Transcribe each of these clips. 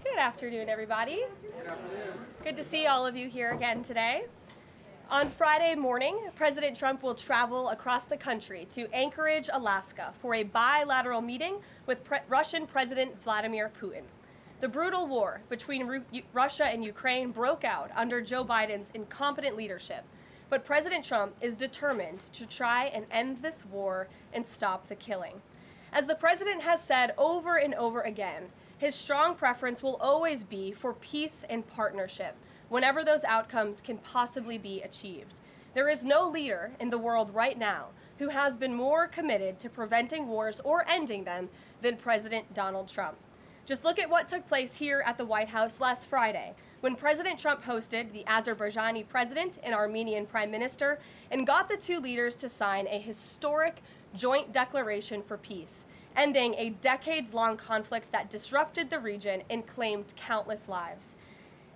Good afternoon, everybody. Good afternoon. Good to see all of you here again today. On Friday morning, President Trump will travel across the country to Anchorage, Alaska, for a bilateral meeting with Russian President Vladimir Putin. The brutal war between Russia and Ukraine broke out under Joe Biden's incompetent leadership, but President Trump is determined to try and end this war and stop the killing. As the president has said over and over again, his strong preference will always be for peace and partnership whenever those outcomes can possibly be achieved. There is no leader in the world right now who has been more committed to preventing wars or ending them than President Donald Trump. Just look at what took place here at the White House last Friday, when President Trump hosted the Azerbaijani president and Armenian prime minister and got the two leaders to sign a historic joint declaration for peace, ending a decades-long conflict that disrupted the region and claimed countless lives.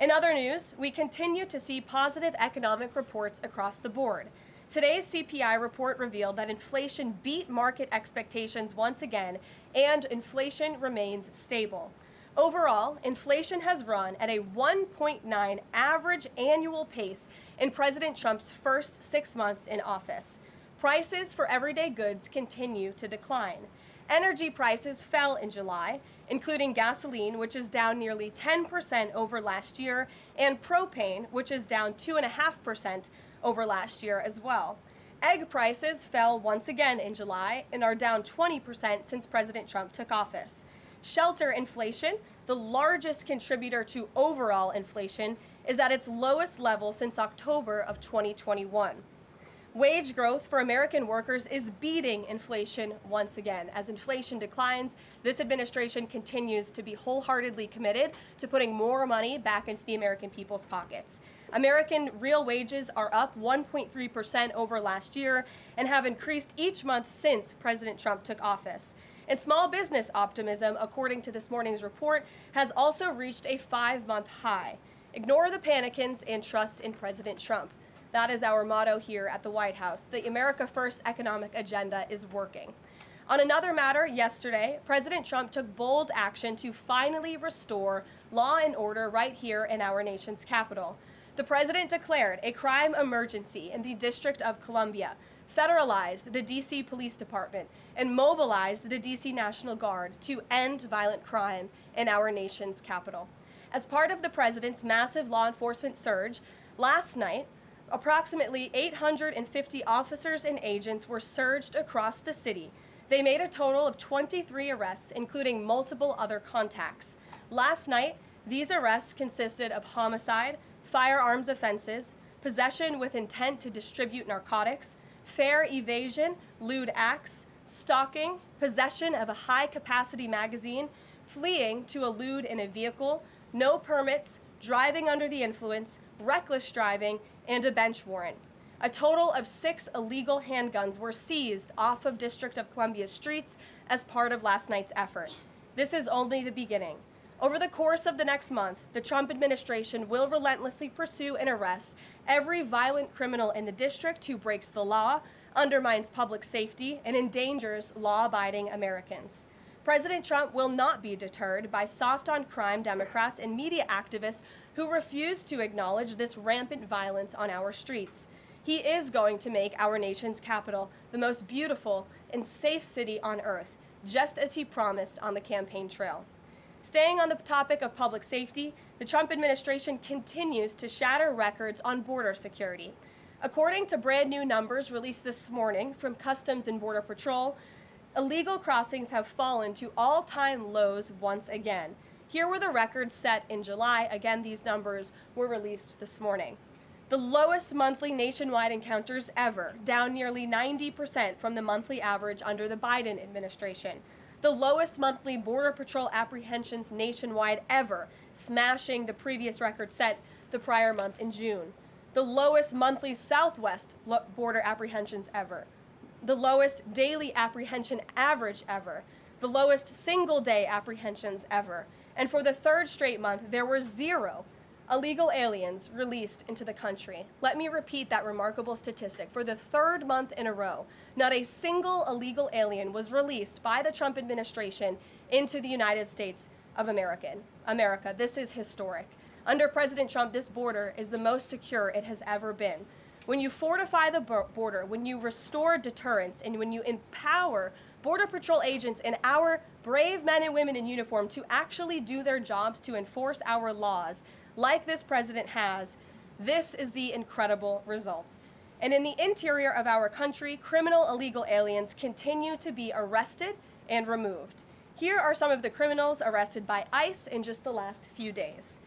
In other news, we continue to see positive economic reports across the board. Today's CPI report revealed that inflation beat market expectations once again, and inflation remains stable. Overall, inflation has run at a 1.9 average annual pace in President Trump's first 6 months in office. Prices for everyday goods continue to decline. Energy prices fell in July, including gasoline, which is down nearly 10% over last year, and propane, which is down 2.5% over last year as well. Egg prices fell once again in July and are down 20% since President Trump took office. Shelter inflation, the largest contributor to overall inflation, is at its lowest level since October of 2021. Wage growth for American workers is beating inflation once again. As inflation declines, this administration continues to be wholeheartedly committed to putting more money back into the American people's pockets. American real wages are up 1.3% over last year and have increased each month since President Trump took office. And small business optimism, according to this morning's report, has also reached a 5-month high. Ignore the panicans and trust in President Trump. That is our motto here at the White House. The America First economic agenda is working. On another matter, yesterday, President Trump took bold action to finally restore law and order right here in our nation's capital. The president declared a crime emergency in the District of Columbia, federalized the D.C. Police Department, and mobilized the D.C. National Guard to end violent crime in our nation's capital. As part of the president's massive law enforcement surge, last night, approximately 850 officers and agents were surged across the city. They made a total of 23 arrests, including multiple other contacts. Last night, these arrests consisted of homicide, firearms offenses, possession with intent to distribute narcotics, fare evasion, lewd acts, stalking, possession of a high-capacity magazine, fleeing to elude in a vehicle, no permits, driving under the influence, reckless driving, and a bench warrant. A total of 6 illegal handguns were seized off of District of Columbia streets as part of last night's effort. This is only the beginning. Over the course of the next month, the Trump administration will relentlessly pursue and arrest every violent criminal in the district who breaks the law, undermines public safety, and endangers law-abiding Americans. President Trump will not be deterred by soft-on-crime Democrats and media activists who refuse to acknowledge this rampant violence on our streets. He is going to make our nation's capital the most beautiful and safe city on earth, just as he promised on the campaign trail. Staying on the topic of public safety, the Trump administration continues to shatter records on border security. According to brand new numbers released this morning from Customs and Border Patrol, illegal crossings have fallen to all-time lows once again. Here were the records set in July. Again, these numbers were released this morning. The lowest monthly nationwide encounters ever, down nearly 90% from the monthly average under the Biden administration. The lowest monthly Border Patrol apprehensions nationwide ever, smashing the previous record set the prior month in June. The lowest monthly Southwest border apprehensions ever. The lowest daily apprehension average ever. The lowest single-day apprehensions ever. And for the third straight month, there were 0 illegal aliens released into the country. Let me repeat that remarkable statistic. For the third month in a row, not a single illegal alien was released by the Trump administration into the United States of America. This is historic. Under President Trump, this border is the most secure it has ever been. When you fortify the border, when you restore deterrence, and when you empower Border Patrol agents and our brave men and women in uniform to actually do their jobs to enforce our laws, like this president has, this is the incredible result. And in the interior of our country, criminal illegal aliens continue to be arrested and removed. Here are some of the criminals arrested by ICE in just the last few days.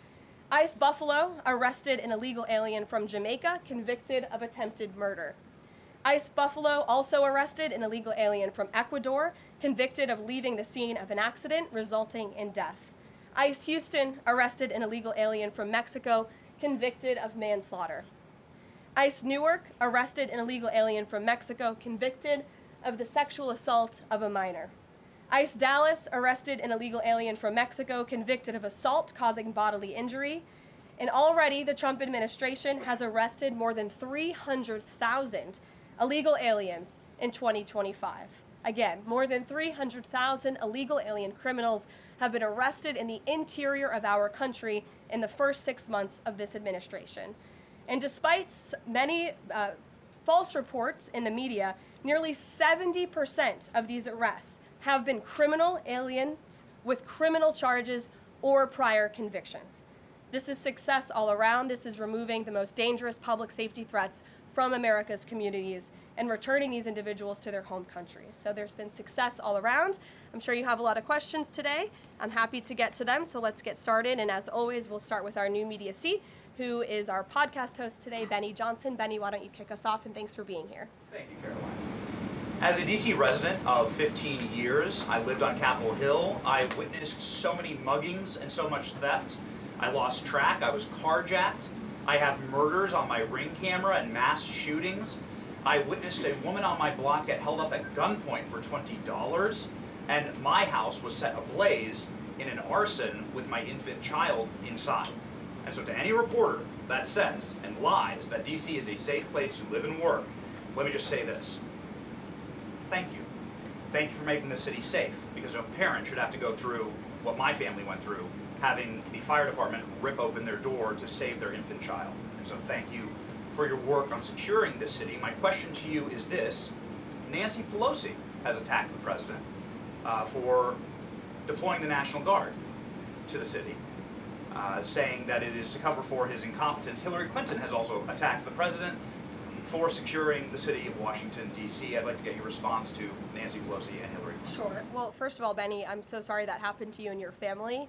ICE Buffalo arrested an illegal alien from Jamaica convicted of attempted murder. ICE Buffalo also arrested an illegal alien from Ecuador convicted of leaving the scene of an accident resulting in death. ICE Houston arrested an illegal alien from Mexico convicted of manslaughter. ICE Newark arrested an illegal alien from Mexico convicted of the sexual assault of a minor. ICE Dallas arrested an illegal alien from Mexico convicted of assault causing bodily injury. And already the Trump administration has arrested more than 300,000 illegal aliens in 2025. Again, more than 300,000 illegal alien criminals have been arrested in the interior of our country in the first 6 months of this administration. And despite many false reports in the media, nearly 70% of these arrests have been criminal aliens with criminal charges or prior convictions. This is success all around. This is removing the most dangerous public safety threats from America's communities and returning these individuals to their home countries. So there's been success all around. I'm sure you have a lot of questions today. I'm happy to get to them, so let's get started. And as always, we'll start with our new media seat, who is our podcast host today, Benny Johnson. Benny, why don't you kick us off, and thanks for being here. Thank you, Caroline. As a DC resident of 15 years, I lived on Capitol Hill. I witnessed so many muggings and so much theft. I lost track. I was carjacked. I have murders on my Ring camera and mass shootings. I witnessed a woman on my block get held up at gunpoint for $20, and my house was set ablaze in an arson with my infant child inside. And so to any reporter that says and lies that DC is a safe place to live and work, let me just say this. Thank you. Thank you for making the city safe, because no parent should have to go through what my family went through, having the fire department rip open their door to save their infant child. And so thank you for your work on securing this city. My question to you is this. Nancy Pelosi has attacked the president for deploying the National Guard to the city, saying that it is to cover for his incompetence. Hillary Clinton has also attacked the president for securing the city of Washington, D.C. I'd like to get your response to Nancy Pelosi and Hillary Clinton. Sure. Well, first of all, Benny, I'm so sorry that happened to you and your family.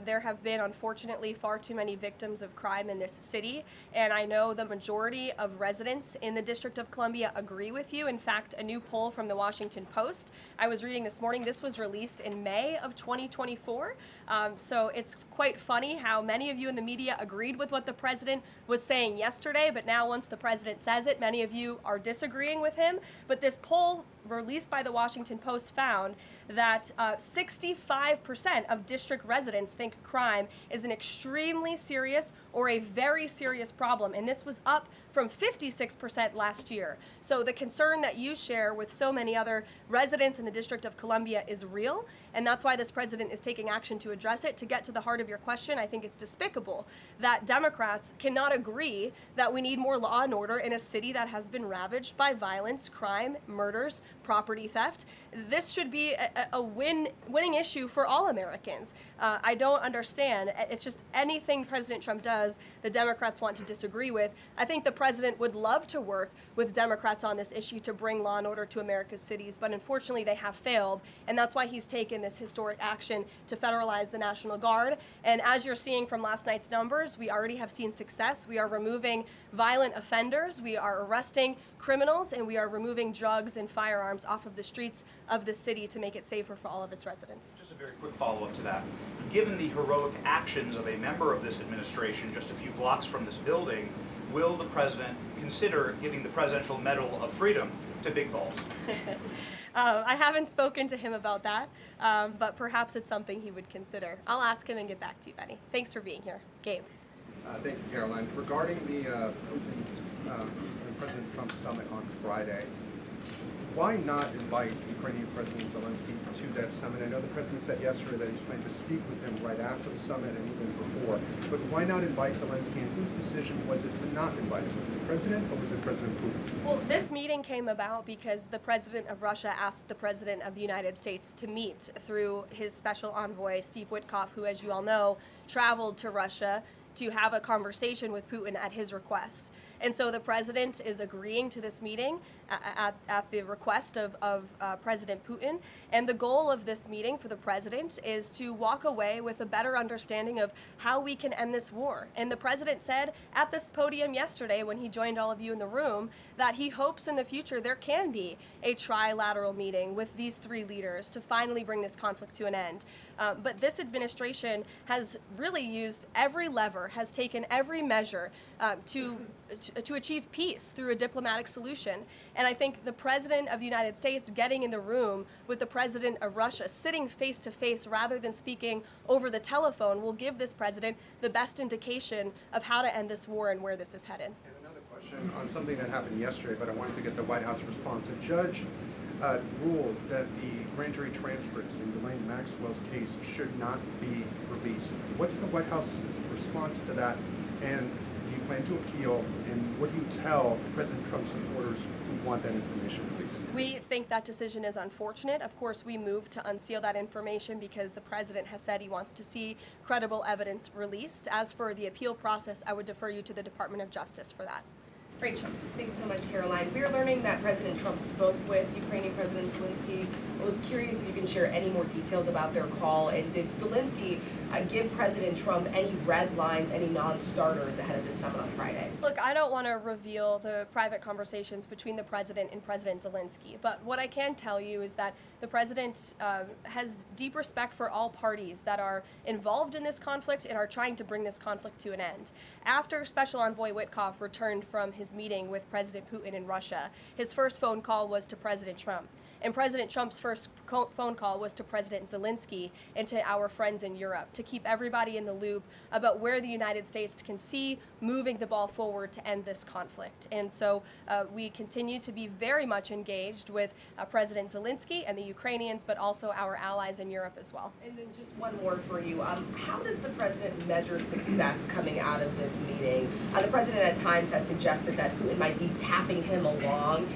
There have been, unfortunately, far too many victims of crime in this city, and I know the majority of residents in the District of Columbia agree with you. In fact, a new poll from the Washington Post I was reading this morning, this was released in May of 2024, so it's quite funny how many of you in the media agreed with what the president was saying yesterday, but now once the president says it, many of you are disagreeing with him. But this poll released by the Washington Post found that 65% of district residents think crime is an extremely serious or a very serious problem, and this was up from 56% last year. So the concern that you share with so many other residents in the District of Columbia is real, and that's why this president is taking action to address it. To get to the heart of your question, I think it's despicable that Democrats cannot agree that we need more law and order in a city that has been ravaged by violence, crime, murders, property theft. This should be a winning issue for all Americans. I don't understand. It's just anything President Trump does, the Democrats want to disagree with. I think the president would love to work with Democrats on this issue to bring law and order to America's cities, but unfortunately they have failed, and that's why he's taken this historic action to federalize the National Guard. And as you're seeing from last night's numbers, we already have seen success. We are removing violent offenders, we are arresting criminals, and we are removing drugs and firearms off of the streets of the city to make it safer for all of its residents. Just a very quick follow-up to that. Given the heroic actions of a member of this administration just a few blocks from this building, will the president consider giving the Presidential Medal of Freedom to Big Balls? I haven't spoken to him about that, but perhaps it's something he would consider. I'll ask him and get back to you, Benny. Thanks for being here. Gabe. Thank you, Caroline. Regarding the Putin and President Trump summit on Friday, why not invite Ukrainian President Zelensky to that summit? I know the president said yesterday that he planned to speak with him right after the summit and even before, but why not invite Zelensky, and whose decision was it to not invite him? Was it the president or was it President Putin? Well, this meeting came about because the president of Russia asked the president of the United States to meet through his special envoy, Steve Witkoff, who, as you all know, traveled to Russia to have a conversation with Putin at his request. And so the president is agreeing to this meeting at the request of President Putin. And the goal of this meeting for the president is to walk away with a better understanding of how we can end this war. And the president said at this podium yesterday when he joined all of you in the room that he hopes in the future there can be a trilateral meeting with these three leaders to finally bring this conflict to an end. But this administration has really used every lever, has taken every measure to achieve peace through a diplomatic solution. And I think the president of the United States getting in the room with the president of Russia, sitting face to face rather than speaking over the telephone, will give this president the best indication of how to end this war and where this is headed. And another question on something that happened yesterday, but I wanted to get the White House response. A judge ruled that the grand jury transcripts in Ghislaine Maxwell's case should not be released. What's the White House's response to that? And do you plan to appeal? And what do you tell President Trump's supporters who want that information released? We think that decision is unfortunate. Of course, we moved to unseal that information because the president has said he wants to see credible evidence released. As for the appeal process, I would defer you to the Department of Justice for that. Rachel. Thanks so much, Caroline. We're learning that President Trump spoke with Ukrainian President Zelensky. I was curious if you can share any more details about their call, and did Zelensky give President Trump any red lines, any non-starters ahead of this summit on Friday? Look, I don't want to reveal the private conversations between the president and President Zelensky, but what I can tell you is that the president has deep respect for all parties that are involved in this conflict and are trying to bring this conflict to an end. After Special Envoy Witkoff returned from his meeting with President Putin in Russia, his first phone call was to President Trump. And President Trump's first phone call was to President Zelensky and to our friends in Europe to keep everybody in the loop about where the United States can see moving the ball forward to end this conflict. And so we continue to be very much engaged with President Zelensky and the Ukrainians, but also our allies in Europe as well. And then just one more for you. How does the president measure success coming out of this meeting? The president at times has suggested that Putin might be tapping him along.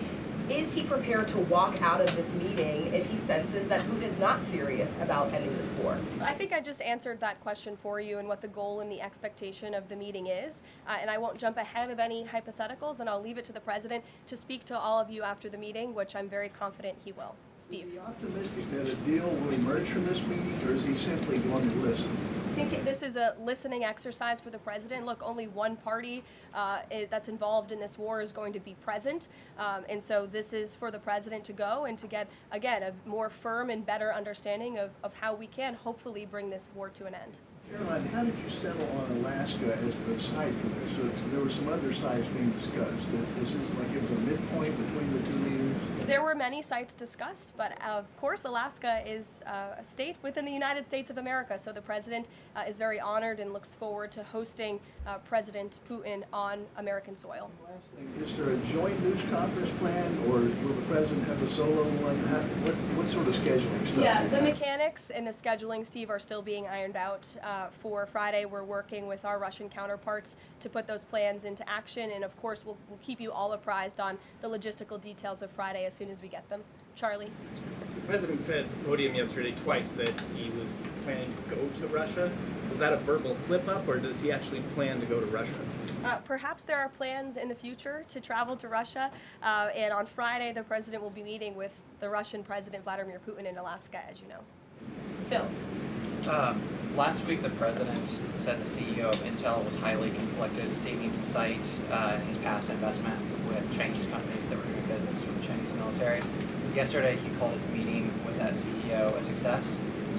Is he prepared to walk out of this meeting if he senses that Putin is not serious about ending this war? I think I just answered that question for you and what the goal and the expectation of the meeting is. And I won't jump ahead of any hypotheticals, and I'll leave it to the president to speak to all of you after the meeting, which I'm very confident he will. Steve. Is he optimistic that a deal will emerge from this meeting, or is he simply going to listen? I think this is a listening exercise for the president. Look, only one party that's involved in this war is going to be present. And so this is for the president to go and to get, again, a more firm and better understanding of how we can hopefully bring this war to an end. Caroline, how did you settle on Alaska as the site for this? So there were some other sites being discussed. This is like it was a midpoint between the two leaders? There were many sites discussed, but of course Alaska is a state within the United States of America, so the president is very honored and looks forward to hosting President Putin on American soil. Last thing, is there a joint news conference plan, or will the president have a solo one? What sort of scheduling stuff? Yeah, the mechanics and the scheduling, Steve, are still being ironed out. For Friday, we're working with our Russian counterparts to put those plans into action, and of course we'll keep you all apprised on the logistical details of Friday as soon as we get them. Charlie? The president said at the podium yesterday twice that he was planning to go to Russia. Was that a verbal slip-up, or does he actually plan to go to Russia? Perhaps there are plans in the future to travel to Russia, and on Friday the president will be meeting with the Russian President Vladimir Putin in Alaska, as you know. Phil? Last week, the president said the CEO of Intel was highly conflicted, seeming to cite his past investment with Chinese companies that were doing business with the Chinese military. Yesterday, he called his meeting with that CEO a success.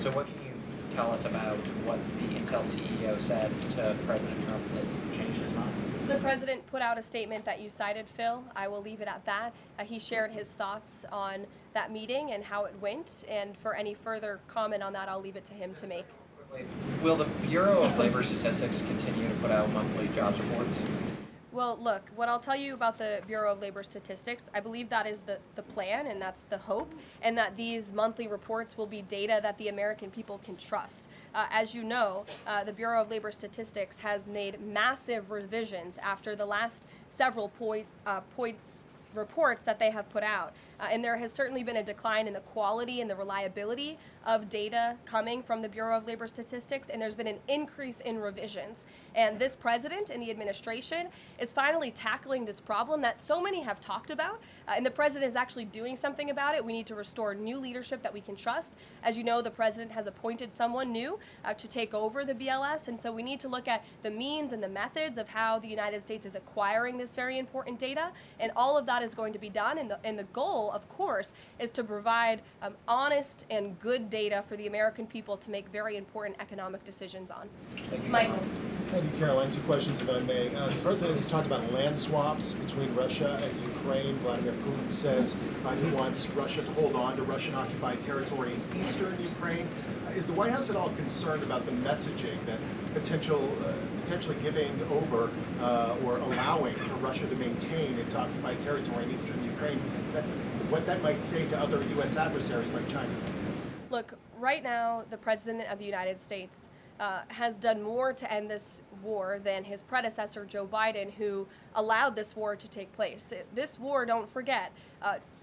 So what can you tell us about what the Intel CEO said to President Trump that changed his mind? The president put out a statement that you cited, Phil. I will leave it at that. He shared his thoughts on that meeting and how it went, and for any further comment on that, I'll leave it to him to make. Will the Bureau of Labor Statistics continue to put out monthly jobs reports? Well, look, what I'll tell you about the Bureau of Labor Statistics, I believe that is the plan and that's the hope, and that these monthly reports will be data that the American people can trust. As you know, the Bureau of Labor Statistics has made massive revisions after the last several reports that they have put out. And there has certainly been a decline in the quality and the reliability of data coming from the Bureau of Labor Statistics, and there's been an increase in revisions. And this president and the administration is finally tackling this problem that so many have talked about, and the president is actually doing something about it. We need to restore new leadership that we can trust. As you know, the president has appointed someone new to take over the BLS, and so we need to look at the means and the methods of how the United States is acquiring this very important data, and all of that is going to be done, and the goal, of course, is to provide honest and good data for the American people to make very important economic decisions on. Michael. Thank you, Caroline. Two questions, if I may. The president has talked about land swaps between Russia and Ukraine. Vladimir Putin says he wants Russia to hold on to Russian-occupied territory in eastern Ukraine. Is the White House at all concerned about the messaging that potentially giving over or allowing for Russia to maintain its occupied territory in eastern Ukraine, what that might say to other U.S. adversaries like China? Look, right now, the President of the United States has done more to end this war than his predecessor, Joe Biden, who allowed this war to take place. This war, don't forget,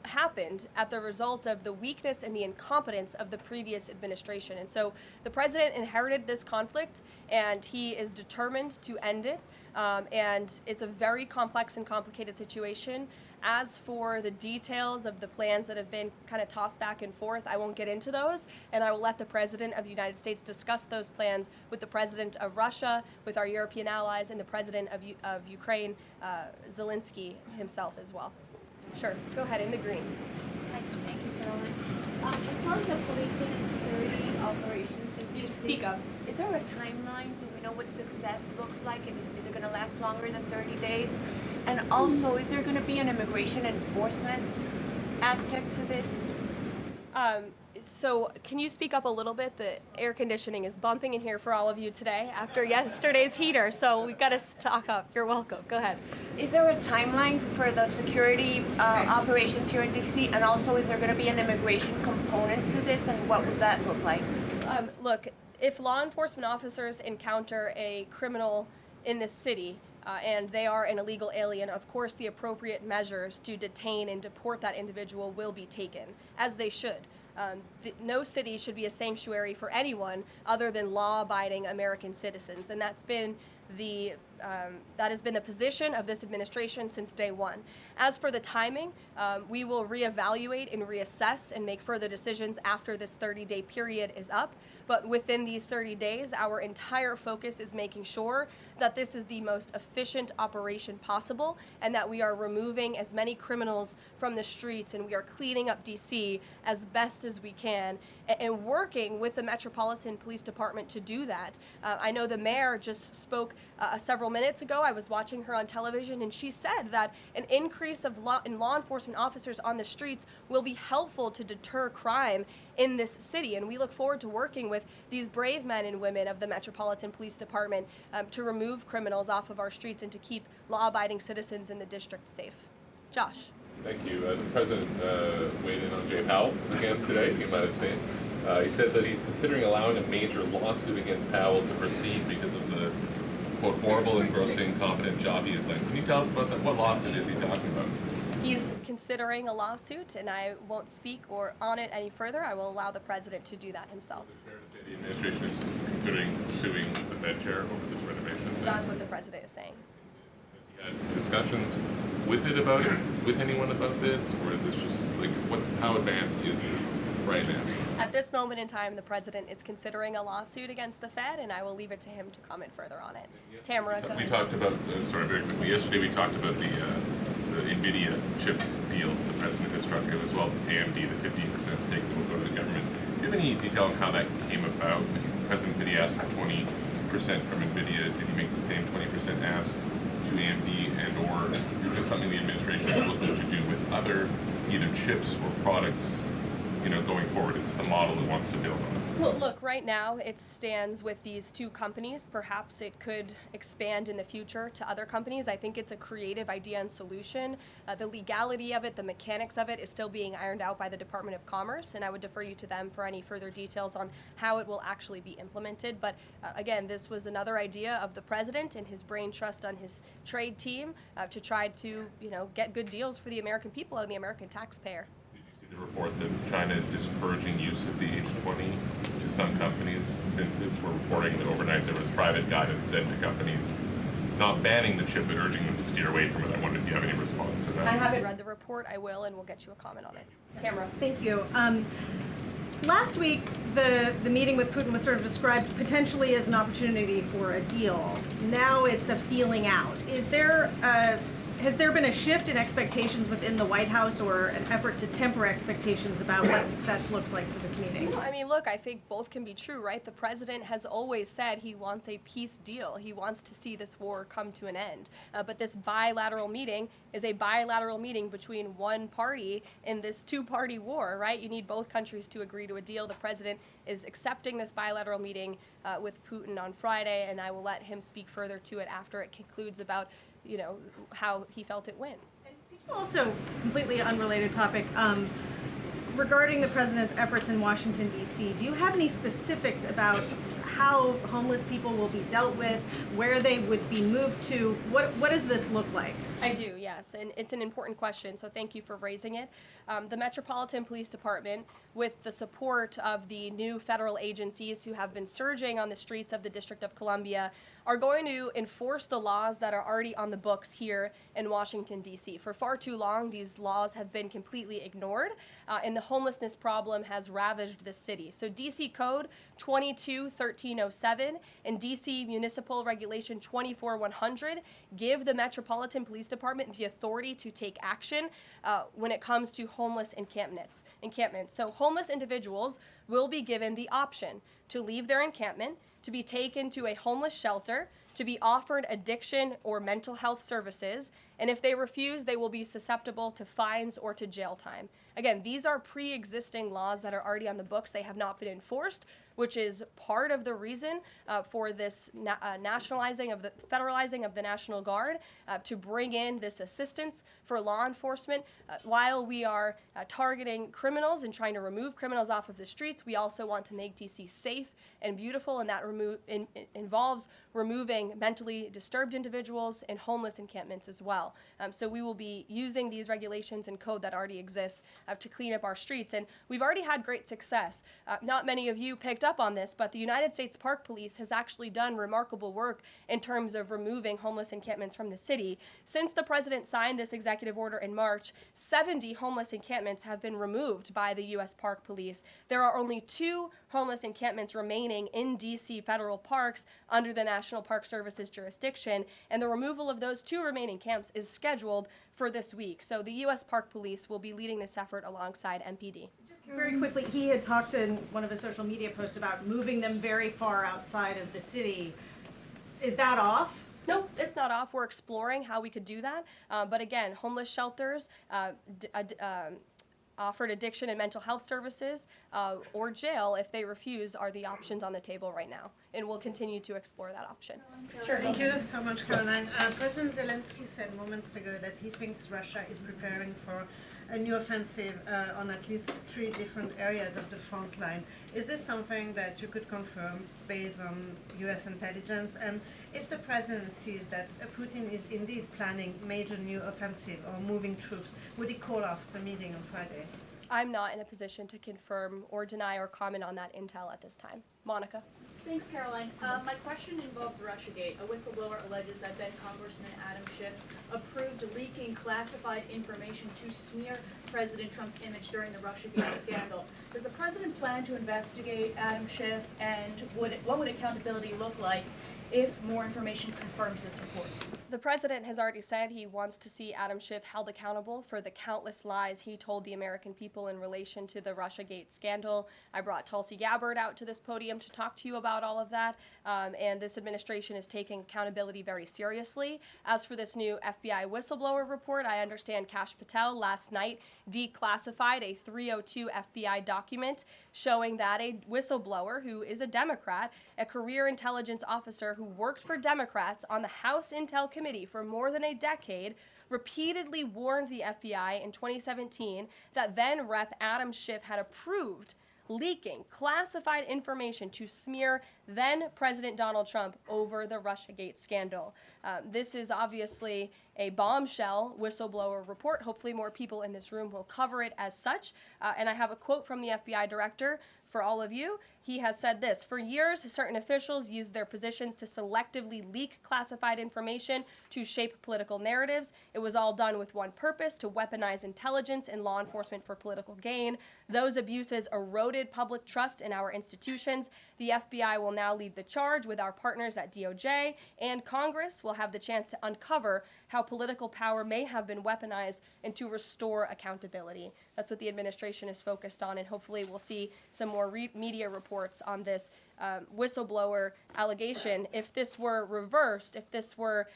happened at the result of the weakness and the incompetence of the previous administration. And so the president inherited this conflict, and he is determined to end it. And it's a very complex and complicated situation. As for the details of the plans that have been kind of tossed back and forth, I won't get into those, and I will let the President of the United States discuss those plans with the President of Russia, with our European allies, and the President of Ukraine, Zelensky himself as well. Sure, go ahead, in the green. Thank you, Caroline. As far as the policing and security operations in You DC, speak up. is there a timeline? Do we know what success looks like? And is it going to last longer than 30 days? And also, is there going to be an immigration enforcement aspect to this? So can you speak up a little bit? The air conditioning is bumping in here for all of you today after yesterday's heater, so we've got to stock up. You're welcome. Go ahead. Is there a timeline for the security operations here in DC? And also, is there going to be an immigration component to this? And what would that look like? Look, if law enforcement officers encounter a criminal in this city, and they are an illegal alien, of course the appropriate measures to detain and deport that individual will be taken, as they should. No city should be a sanctuary for anyone other than law-abiding American citizens, and that has been the position of this administration since day one. As for the timing, we will reevaluate and reassess and make further decisions after this 30-day period is up. But within these 30 days, our entire focus is making sure that this is the most efficient operation possible and that we are removing as many criminals from the streets and we are cleaning up DC as best as we can and working with the Metropolitan Police Department to do that. I know the mayor just spoke several minutes ago. I was watching her on television, and she said that an increase in law enforcement officers on the streets will be helpful to deter crime in this city, and we look forward to working with these brave men and women of the Metropolitan Police Department to remove criminals off of our streets and to keep law-abiding citizens in the district safe. Josh. Thank you. The President weighed in on Jay Powell again today, you might have seen. He said that he's considering allowing a major lawsuit against Powell to proceed because of the, quote, horrible and grossly incompetent job he has done. Can you tell us about that? What lawsuit is he talking about? He's considering a lawsuit, and I won't speak on it any further. I will allow the president to do that himself. Is it fair to say the administration is considering suing the Fed chair over this renovation? That's what the president is saying. Has he had discussions with anyone about this, or is this just like how advanced is this right now? At this moment in time, the president is considering a lawsuit against the Fed, and I will leave it to him to comment further on it. Tamara, go We ahead. talked about, sorry, very quickly, yesterday we talked about the NVIDIA chips deal the president has struck as well, AMD, the 50% stake that will go to the government. Do you have any detail on how that came about? The president said he asked for 20% from NVIDIA. Did he make the same 20% ask to AMD, and or is this something the administration is looking to do with other either chips or products going forward? Is this a model that wants to build on? Well, look, right now it stands with these two companies. Perhaps it could expand in the future to other companies. I think it's a creative idea and solution. The legality of it, the mechanics of it is still being ironed out by the Department of Commerce, and I would defer you to them for any further details on how it will actually be implemented. But again, this was another idea of the president and his brain trust on his trade team to try to, get good deals for the American people and the American taxpayer. The report that China is discouraging use of the H20 to some companies. Since this, we're reporting that overnight there was private guidance sent to companies not banning the chip but urging them to steer away from it. I wonder if you have any response to that. I haven't read the report. I will, and we'll get you a comment on it. Tamara. Thank you. Last week, the meeting with Putin was sort of described potentially as an opportunity for a deal. Now it's a feeling out. Has there been a shift in expectations within the White House or an effort to temper expectations about what success looks like for this meeting? Well, I mean, look, I think both can be true, right? The president has always said he wants a peace deal. He wants to see this war come to an end. But this bilateral meeting is a bilateral meeting between one party in this two-party war, right? You need both countries to agree to a deal. The president is accepting this bilateral meeting with Putin on Friday, and I will let him speak further to it after it concludes about how he felt it went. And could you also, completely unrelated topic, regarding the president's efforts in Washington, D.C., do you have any specifics about how homeless people will be dealt with, where they would be moved to? What does this look like? I do, yes, and it's an important question, so thank you for raising it. The Metropolitan Police Department, with the support of the new federal agencies who have been surging on the streets of the District of Columbia, are going to enforce the laws that are already on the books here in Washington, D.C. For far too long, these laws have been completely ignored, and the homelessness problem has ravaged the city. So D.C. Code 22-1307 and D.C. Municipal Regulation 24-100 give the Metropolitan Police Department the authority to take action when it comes to homeless encampments. So homeless individuals will be given the option to leave their encampment, to be taken to a homeless shelter, to be offered addiction or mental health services, and if they refuse, they will be susceptible to fines or to jail time. Again, these are pre-existing laws that are already on the books. They have not been enforced, which is part of the reason for this federalizing of the National Guard to bring in this assistance for law enforcement. While we are targeting criminals and trying to remove criminals off of the streets, we also want to make DC safe and beautiful, and that involves removing mentally disturbed individuals and homeless encampments as well. So we will be using these regulations and code that already exists to clean up our streets, and we've already had great success. Not many of you picked up on this, but the United States Park Police has actually done remarkable work in terms of removing homeless encampments from the city. Since the president signed this executive order in March, 70 homeless encampments have been removed by the U.S. Park Police. There are only 2 homeless encampments remaining in D.C. federal parks under the National Park Service's jurisdiction, and the removal of those 2 remaining camps is scheduled for this week. So the U.S. Park Police will be leading this effort alongside MPD. Just very quickly, he had talked in one of his social media posts about moving them very far outside of the city. Is that off? No, it's not off. We're exploring how we could do that. But again, homeless shelters, offered addiction and mental health services, or jail if they refuse are the options on the table right now. And we'll continue to explore that option. Sure. Thank you so much, Karoline. President Zelensky said moments ago that he thinks Russia is preparing for a new offensive on at least 3 different areas of the front line. Is this something that you could confirm based on U.S. intelligence? And if the president sees that Putin is indeed planning major new offensive or moving troops, would he call off the meeting on Friday? I'm not in a position to confirm or deny or comment on that intel at this time. Monica. Thanks, Caroline. My question involves Russiagate. A whistleblower alleges that then Congressman Adam Schiff approved leaking classified information to smear President Trump's image during the Russiagate scandal. Does the president plan to investigate Adam Schiff, and what would accountability look like if more information confirms this report? The president has already said he wants to see Adam Schiff held accountable for the countless lies he told the American people in relation to the Russiagate scandal. I brought Tulsi Gabbard out to this podium to talk to you about all of that, and this administration is taking accountability very seriously. As for this new FBI whistleblower report, I understand Kash Patel last night declassified a 302 FBI document showing that a whistleblower who is a Democrat, a career intelligence officer who worked for Democrats on the House Intel Committee for more than a decade, repeatedly warned the FBI in 2017 that then Rep. Adam Schiff had approved leaking classified information to smear then President Donald Trump over the Russiagate scandal. This is obviously a bombshell whistleblower report. Hopefully more people in this room will cover it as such. And I have a quote from the FBI director for all of you. He has said this: "For years, certain officials used their positions to selectively leak classified information to shape political narratives. It was all done with one purpose: to weaponize intelligence and law enforcement for political gain. Those abuses eroded public trust in our institutions. The FBI will now lead the charge with our partners at DOJ, and Congress will have the chance to uncover how political power may have been weaponized and to restore accountability." That's what the administration is focused on, and hopefully we'll see some more media reports on this whistleblower allegation. If this were reversed, if this were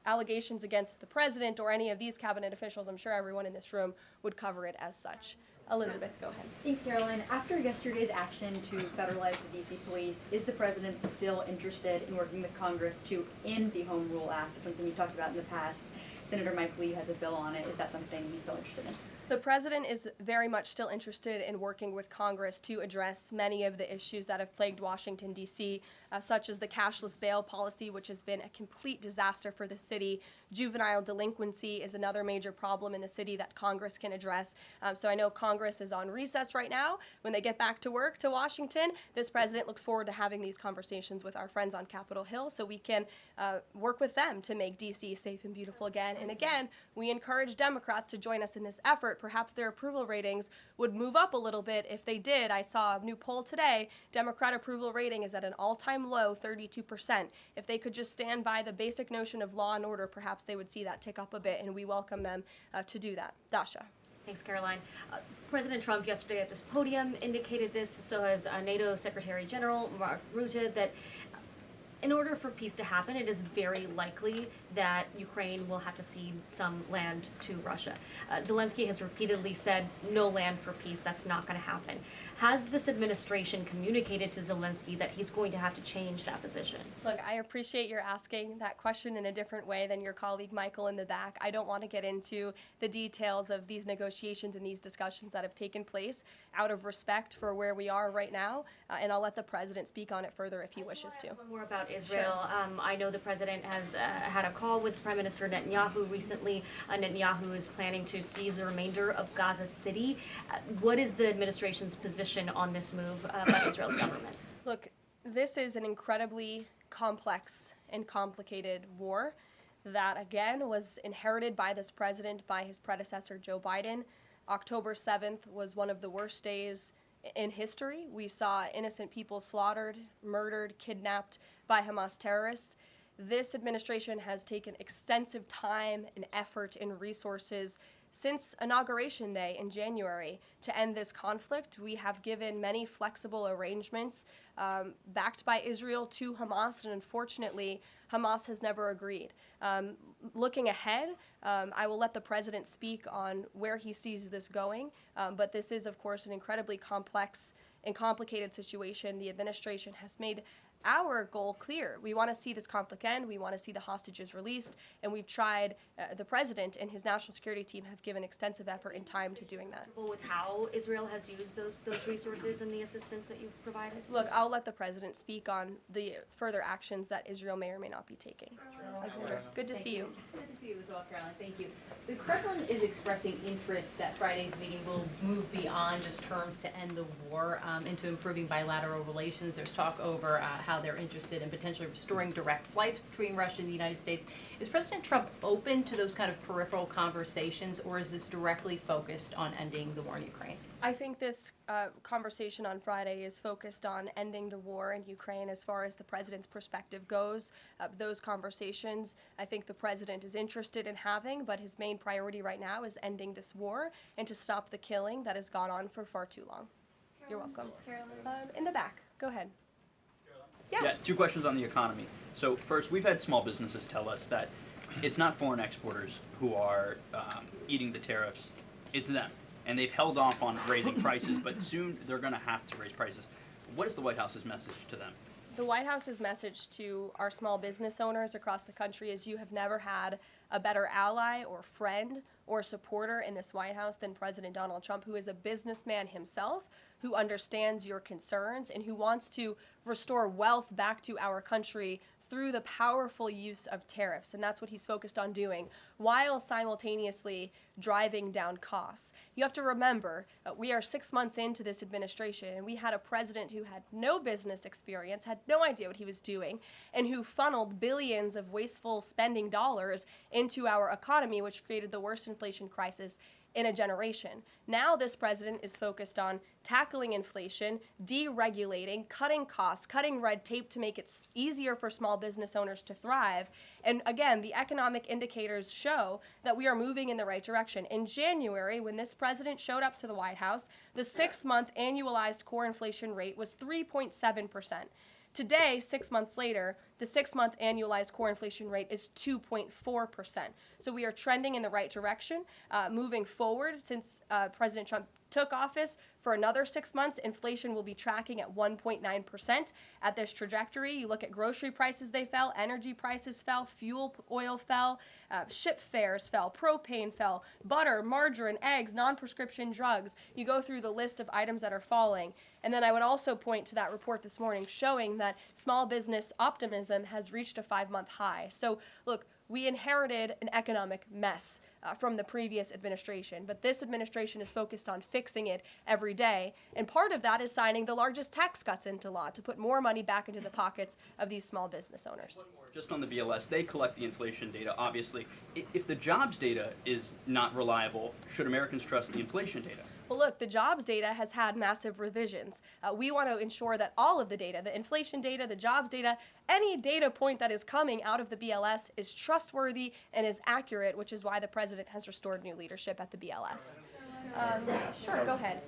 allegations against the president or any of these cabinet officials, I'm sure everyone in this room would cover it as such. Elizabeth, go ahead. Thanks, Caroline. After yesterday's action to federalize the D.C. police, is the president still interested in working with Congress to end the Home Rule Act, something he's talked about in the past? Senator Mike Lee has a bill on it. Is that something he's still interested in? The president is very much still interested in working with Congress to address many of the issues that have plagued Washington, D.C., such as the cashless bail policy, which has been a complete disaster for the city. Juvenile delinquency is another major problem in the city that Congress can address. So I know Congress is on recess right now. When they get back to work to Washington, this president looks forward to having these conversations with our friends on Capitol Hill so we can work with them to make D.C. safe and beautiful again. And again, we encourage Democrats to join us in this effort. Perhaps their approval ratings would move up a little bit if they did. I saw a new poll today. Democrat approval rating is at an all-time low, 32%. If they could just stand by the basic notion of law and order, perhaps they would see that tick up a bit, and we welcome them to do that. Dasha. Thanks, Caroline. President Trump yesterday at this podium indicated this, so has NATO Secretary General Mark Rutte, that in order for peace to happen, it is very likely that Ukraine will have to cede some land to Russia. Zelensky has repeatedly said no land for peace. That's not going to happen. Has this administration communicated to Zelensky that he's going to have to change that position? Look, I appreciate your asking that question in a different way than your colleague Michael in the back. I don't want to get into the details of these negotiations and these discussions that have taken place out of respect for where we are right now, and I'll let the president speak on it further if he wishes to. One more about Israel. Sure. I know the president has had a call with Prime Minister Netanyahu recently. Netanyahu is planning to seize the remainder of Gaza City. What is the administration's position on this move by Israel's government? Look, this is an incredibly complex and complicated war that, again, was inherited by this president, by his predecessor, Joe Biden. October 7th was one of the worst days in history. We saw innocent people slaughtered, murdered, kidnapped by Hamas terrorists. This administration has taken extensive time and effort and resources since Inauguration Day in January to end this conflict. We have given many flexible arrangements backed by Israel to Hamas, and unfortunately, Hamas has never agreed. Looking ahead, I will let the president speak on where he sees this going, but this is, of course, an incredibly complex and complicated situation. The administration has made our goal clear. We want to see this conflict end. We want to see the hostages released, and we've tried. The president and his national security team have given extensive effort and time to doing that. With how Israel has used those resources and the assistance that you've provided? Look, I'll let the president speak on the further actions that Israel may or may not be taking. Alexander, good to see you. Good to see you as well, Caroline. Thank you. The Kremlin is expressing interest that Friday's meeting will move beyond just terms to end the war into improving bilateral relations. There's talk over how they're interested in potentially restoring direct flights between Russia and the United States. Is President Trump open to those kind of peripheral conversations, or is this directly focused on ending the war in Ukraine? I think this conversation on Friday is focused on ending the war in Ukraine as far as the president's perspective goes. Those conversations, I think the president is interested in having, but his main priority right now is ending this war and to stop the killing that has gone on for far too long. You're welcome. In the back, go ahead. Yeah, two questions on the economy. So first, we've had small businesses tell us that it's not foreign exporters who are eating the tariffs, it's them. And they've held off on raising prices, but soon they're going to have to raise prices. What is the White House's message to them? The White House's message to our small business owners across the country is you have never had a better ally or friend or supporter in this White House than President Donald Trump, who is a businessman himself, who understands your concerns and who wants to restore wealth back to our country through the powerful use of tariffs. And that's what he's focused on doing, while simultaneously driving down costs. You have to remember, we are 6 months into this administration, and we had a president who had no business experience, had no idea what he was doing, and who funneled billions of wasteful spending dollars into our economy, which created the worst inflation crisis in a generation. Now this president is focused on tackling inflation, deregulating, cutting costs, cutting red tape to make it easier for small business owners to thrive. And again, the economic indicators show that we are moving in the right direction. In January, when this president showed up to the White House, the 6-month annualized core inflation rate was 3.7%. Today, 6 months later, the 6-month annualized core inflation rate is 2.4%. So we are trending in the right direction. Moving forward, since President Trump took office, for another 6 months, inflation will be tracking at 1.9% at this trajectory. You look at grocery prices, they fell, energy prices fell, fuel oil fell, ship fares fell, propane fell, butter, margarine, eggs, non-prescription drugs. You go through the list of items that are falling. And then I would also point to that report this morning showing that small business optimism has reached a 5-month high. So look, we inherited an economic mess from the previous administration, but this administration is focused on fixing it every day. And part of that is signing the largest tax cuts into law to put more money back into the pockets of these small business owners. Just on the BLS, they collect the inflation data, obviously. If the jobs data is not reliable, should Americans trust the inflation data? Well, look, the jobs data has had massive revisions. We want to ensure that all of the data, the inflation data, the jobs data, any data point that is coming out of the BLS is trustworthy and is accurate, which is why the president has restored new leadership at the BLS. Sure, go ahead.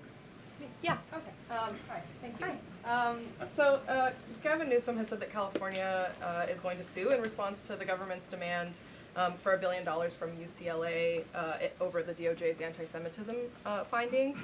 Yeah. Okay. Hi. Thank you. Hi. Gavin Newsom has said that California is going to sue in response to the government's demand for $1 billion from UCLA over the DOJ's anti-Semitism findings.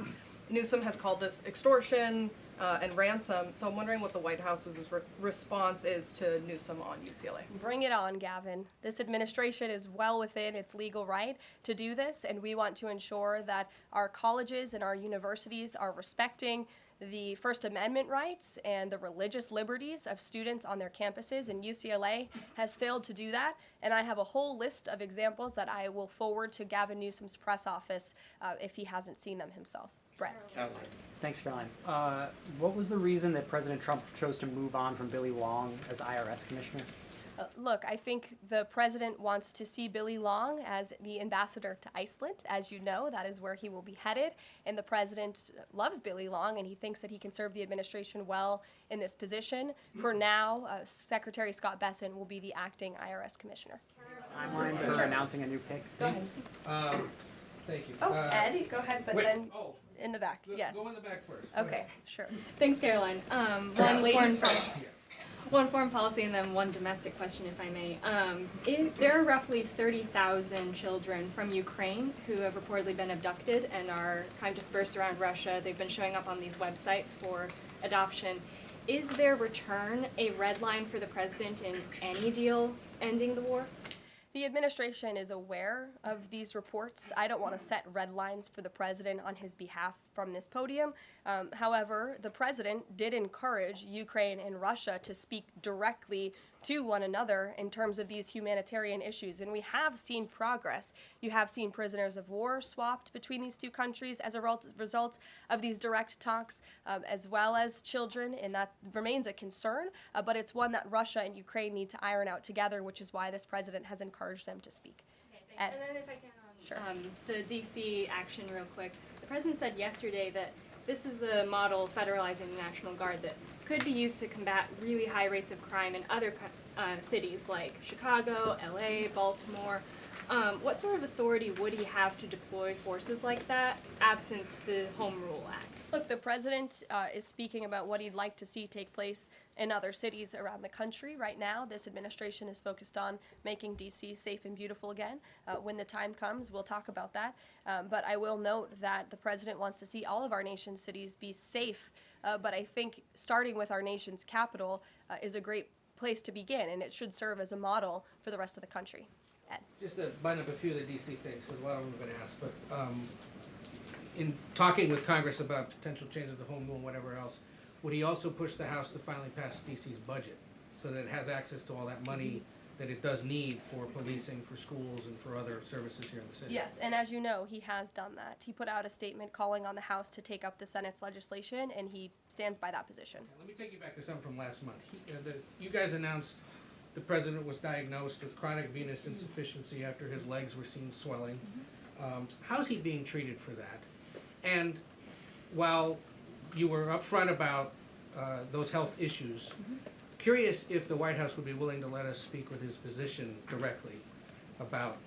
Newsom has called this extortion and ransom, so I'm wondering what the White House's response is to Newsom on UCLA. Bring it on, Gavin. This administration is well within its legal right to do this, and we want to ensure that our colleges and our universities are respecting the First Amendment rights and the religious liberties of students on their campuses, and UCLA has failed to do that. And I have a whole list of examples that I will forward to Gavin Newsom's press office if he hasn't seen them himself. Brett. Thanks, Caroline. What was the reason that President Trump chose to move on from Billy Long as IRS commissioner? Look, I think the president wants to see Billy Long as the ambassador to Iceland. As you know, that is where he will be headed. And the president loves Billy Long, and he thinks that he can serve the administration well in this position. For now, Secretary Scott Besson will be the acting IRS commissioner. Timeline for announcing a new pick? Go ahead. Thank you. Oh, Ed, go ahead, but then in the back. Yes. Go in the back first. Okay, sure. Thanks, Caroline. One foreign policy and then one domestic question, if I may. There are roughly 30,000 children from Ukraine who have reportedly been abducted and are kind of dispersed around Russia. They've been showing up on these websites for adoption. Is their return a red line for the president in any deal ending the war? The administration is aware of these reports. I don't want to set red lines for the president on his behalf from this podium. However, the president did encourage Ukraine and Russia to speak directly to one another in terms of these humanitarian issues. And we have seen progress. You have seen prisoners of war swapped between these two countries as a result of these direct talks, as well as children, and that remains a concern, but it's one that Russia and Ukraine need to iron out together, which is why this president has encouraged them to speak. And then if I can, Sure. The DC action real quick. The president said yesterday that this is a model federalizing the National Guard that could be used to combat really high rates of crime in other cities like Chicago, LA, Baltimore. What sort of authority would he have to deploy forces like that, absent the Home Rule Act? Look, the president is speaking about what he'd like to see take place in other cities around the country. Right now, this administration is focused on making D.C. safe and beautiful again. When the time comes, we'll talk about that. But I will note that the president wants to see all of our nation's cities be safe. But I think starting with our nation's capital is a great place to begin, and it should serve as a model for the rest of the country. Ed. Just to bind up a few of the D.C. things, because a lot of them have been asked, but in talking with Congress about potential changes to home rule and whatever else, would he also push the House to finally pass D.C.'s budget so that it has access to all that money that it does need for policing, for schools, and for other services here in the city? Yes, and as you know, he has done that. He put out a statement calling on the House to take up the Senate's legislation, and he stands by that position. Let me take you back to something from last month. You guys announced the president was diagnosed with chronic venous insufficiency after his legs were seen swelling. How's he being treated for that? And while you were upfront about those health issues, curious if the White House would be willing to let us speak with his physician directly about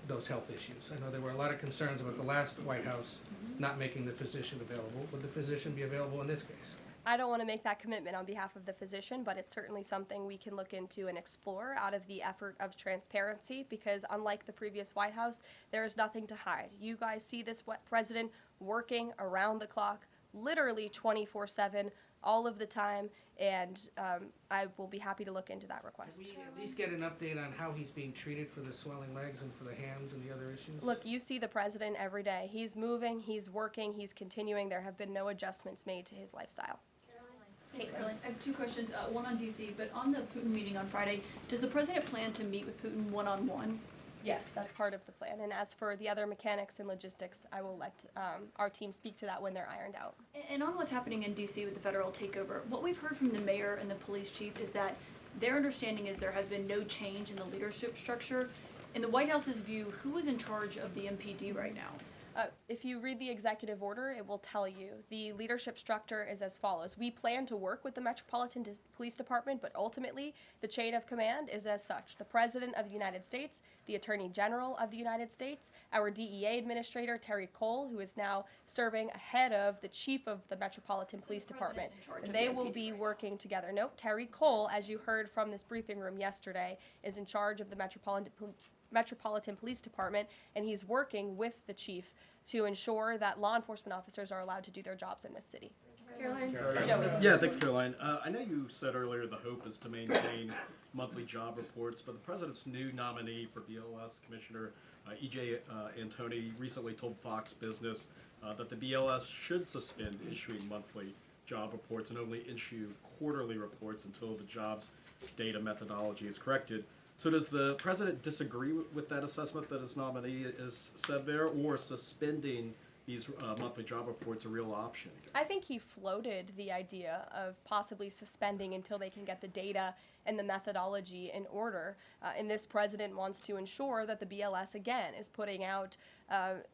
those health issues. I know there were a lot of concerns about the last White House not making the physician available. Would the physician be available in this case? I don't want to make that commitment on behalf of the physician, but it's certainly something we can look into and explore out of the effort of transparency, because unlike the previous White House, there is nothing to hide. You guys see this president working around the clock, literally 24/7, all of the time, and I will be happy to look into that request. Can we at least get an update on how he's being treated for the swelling legs and for the hands and the other issues? Look, you see the president every day. He's moving, he's working, he's continuing. There have been no adjustments made to his lifestyle. Thanks, Karoline. I have two questions, one on DC, but on the Putin meeting on Friday, does the president plan to meet with Putin one-on-one? Yes, that's part of the plan. And as for the other mechanics and logistics, I will let our team speak to that when they're ironed out. And on what's happening in DC with the federal takeover, what we've heard from the mayor and the police chief is that their understanding is there has been no change in the leadership structure. In the White House's view, who is in charge of the MPD right now? If you read the executive order, it will tell you. The leadership structure is as follows. We plan to work with the Metropolitan Police Department, but ultimately the chain of command is as such. The President of the United States, the Attorney General of the United States, our DEA Administrator, Terry Cole, who is now serving ahead of the Chief of the Metropolitan Police Department. They will be working together. Nope, Terry Cole, as you heard from this briefing room yesterday, is in charge of the Metropolitan Police Department, and he's working with the chief to ensure that law enforcement officers are allowed to do their jobs in this city. Caroline? Joey. Yeah, thanks, Caroline. I know you said earlier the hope is to maintain monthly job reports, but the president's new nominee for BLS Commissioner E.J. Antoni recently told Fox Business that the BLS should suspend issuing monthly job reports and only issue quarterly reports until the jobs data methodology is corrected. So does the president disagree with that assessment that his nominee is said there, or suspending these monthly job reports a real option? I think he floated the idea of possibly suspending until they can get the data and the methodology in order. And this president wants to ensure that the BLS, again, is putting out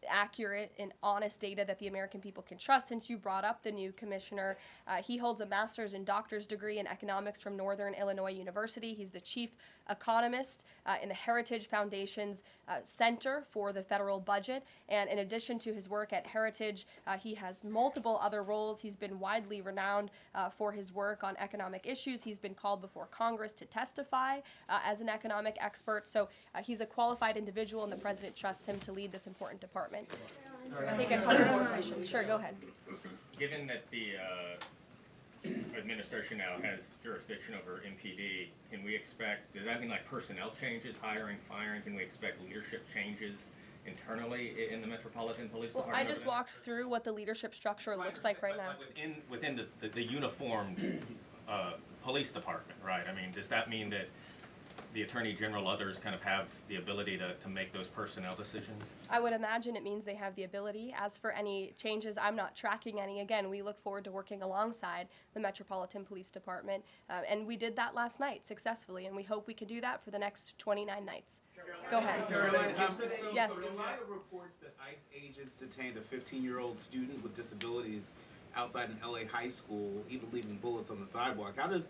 accurate and honest data that the American people can trust. Since you brought up the new commissioner, he holds a master's and doctor's degree in economics from Northern Illinois University. He's the chief economist in the Heritage Foundation's Center for the Federal Budget. And in addition to his work at Heritage, he has multiple other roles. He's been widely renowned for his work on economic issues. He's been called before Congress to testify as an economic expert. So he's a qualified individual, and the president trusts him to lead this important department. Take a couple more questions. Sure, go ahead. Given that the administration now has jurisdiction over MPD, can we expect, does that mean like personnel changes, hiring, firing? Can we expect leadership changes internally in the Metropolitan Police Department? I just walked through what the leadership structure looks like right now. Within the uniformed police department, right? I mean, does that mean that the Attorney General, others kind of have the ability to make those personnel decisions? I would imagine it means they have the ability. As for any changes, I'm not tracking any. Again, we look forward to working alongside the Metropolitan Police Department, and we did that last night successfully, and we hope we can do that for the next 29 nights. Go ahead. Karoline, Yes. So in light of reports that ICE agents detained a 15-year-old student with disabilities outside an LA high school, even leaving bullets on the sidewalk, how does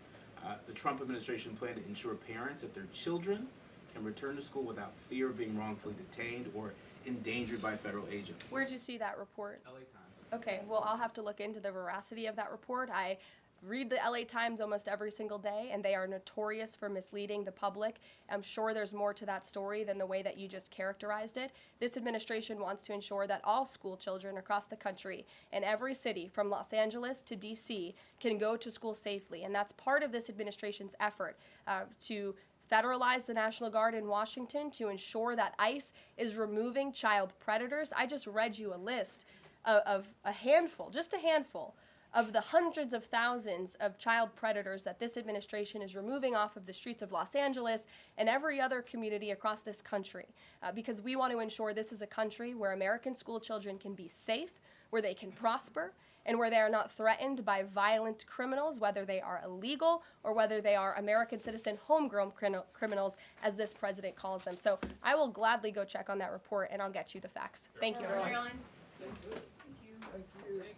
the Trump administration plan to ensure parents that their children can return to school without fear of being wrongfully detained or endangered by federal agents? Where'd you see that report? LA Times. Okay, well, I'll have to look into the veracity of that report. I read the LA Times almost every single day, and they are notorious for misleading the public. I'm sure there's more to that story than the way that you just characterized it. This administration wants to ensure that all school children across the country in every city, from Los Angeles to DC, can go to school safely, and that's part of this administration's effort to federalize the National Guard in Washington, to ensure that ICE is removing child predators. I just read you a list of a handful, just a handful, of the hundreds of thousands of child predators that this administration is removing off of the streets of Los Angeles and every other community across this country, because we want to ensure this is a country where American school children can be safe, where they can prosper, and where they are not threatened by violent criminals, whether they are illegal or whether they are American citizen homegrown criminals, as this president calls them. So I will gladly go check on that report, and I'll get you the facts. Thank you, everyone. Karoline. Thank you. Thank you.